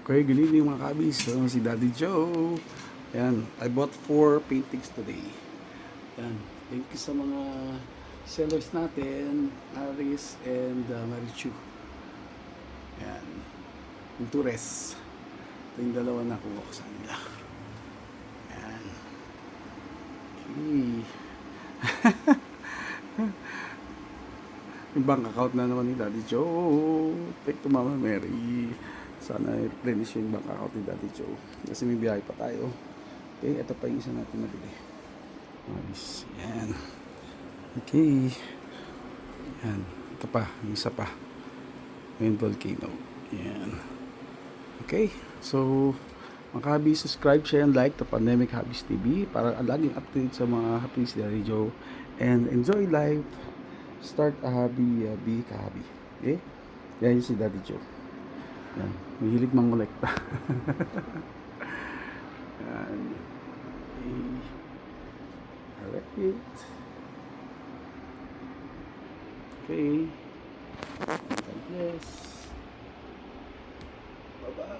Okay, good evening mga kabis. So, si Daddy Joe. Yan, I bought 4 paintings today. Yan, thank you sa mga sellers natin, Aris and Marichu. Yan, yung Tures. Ito yung dalawa na kuha ko sa nila. Yan. Okay. Yung bank account na naman ni Daddy Joe. Thank you Mama Mary. Sana i-replenish yung bank account ni Daddy Joe. Kasi may biyahe pa tayo. Okay, ito pa yung isa natin nabili. Mabis. Yan. Okay. Yan. Ito pa. Yung isa pa. Yung volcano. Yan. Okay. So, mga hobby, subscribe, share, and like to Pandemic Hobbies TV para laging update sa mga hobbies ni Daddy Joe. And enjoy life. Start a hobby, be ka hobby. Okay? Yan yung si Daddy Joe. Yan. Mahilig mangolekta. Yan. Okay. Alright. Okay. God bless. Bye-bye.